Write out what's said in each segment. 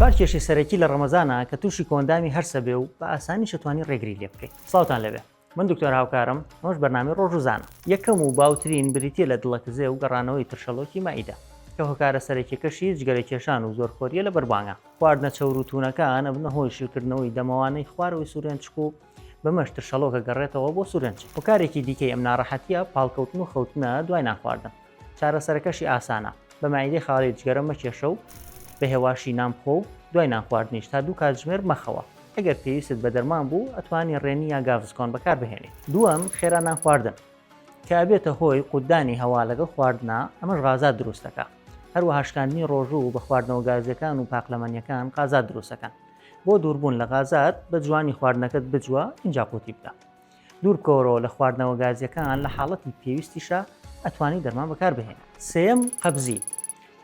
چوار کێشەی سەرەکی لە ڕەمەزانە کە تووشی کۆندامی هەرسە بێ و بە ئاسانی شتوانی ڕێگری لێ بکەیت. سڵاوتان لەبێ. من دکتۆر هاوکارم، ئەمەش بەرنامەی ڕۆژووزانە. یەکەم و باوترین بریتیە لە دڵەکزێ و گەڕانەوەی ترشەڵۆکی مائیدە کە هۆکارە سەرەکیەکەشی جگەرە کێشان و زۆرخۆریە لە بەربانگە. خواردنە چەوروتونەکان ئەبنە هۆی شیرکردنەوەی دەمەوانەی خوارەوەی سوورێنچک و بەمەش ترشەڵۆکە گەڕێتەوە بۆ سوورێنچ. هۆکارێکی دیکەی ئەم ناڕەحەتیە پاڵکەوتن و خەوتنە دوای نانخواردن. چارەسەرەکەشی ئاسانە، بە مائیدەی خاڵی جگەرە مەکێشە و بە هێواشی نامخۆ و دوای نانخواردنیش تا دوو کاتژمێر مەخەوە. ئەگەر پێویست بە دەرمان بوو ئەتوانی ڕێنی یا گاڤسکۆن بەکار بهێنێت. دووەم خێرا نانخواردن کە ئەبێتە هۆی قودانی هەوا لەگەڵ خواردنا، ئەمەش غازات دروست دەکات. هەروەها شکاندنی ڕۆژوو بە خواردنەوە گازیەکان و پاقلەمەنیەکان غازات دروستەکەن. بۆ دووربوون لە غازات بە جوانی خواردنەکەت بجووە ئینجا قوتی بدە. دوور بکەوەرەوە لە خواردنەوە گازیەکان لە حاڵەتی پێویستیشە ئەتوانی دەرمان بەکار بهێنێت. سێم قەبزیی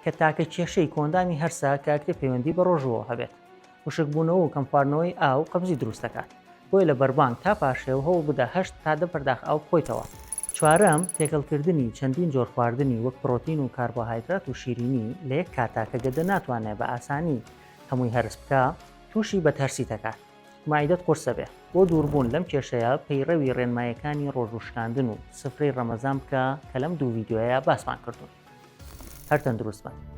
کە تاکە کێشەی کۆندامی هەرسا کاکرێ پەیوەندی بە ڕۆژووە هەبێت. وشکبوونەوە و کەم خواردنەوەی ئاو قەبزی دروست دەکات. بۆی لە بەربانگ تا پاشێو هەوڵ بدە 8 تا 10 پەرداخ ئاو بخۆیتەوە. چوارەم تێکەڵکردنی چەندین جۆر خواردنی وەک پرۆتین و کاربۆهایدرات و شیرینی لە یەک کاتاکە گەدە ناتوانێت بە ئاسانی هەمووی هەرس بکە، تووشی بە تەرسی دەکات. مائیدەت قورسە بێ. بۆ دووربوون لەم کێشەیە پەیڕەوی ڕێنمایەکانی ڕۆژوشکاندن و سفرەی ڕەمەزان بکە کە لەم دوو ڤیدیۆیە باسمان کردوون. هەر تەندروست بن.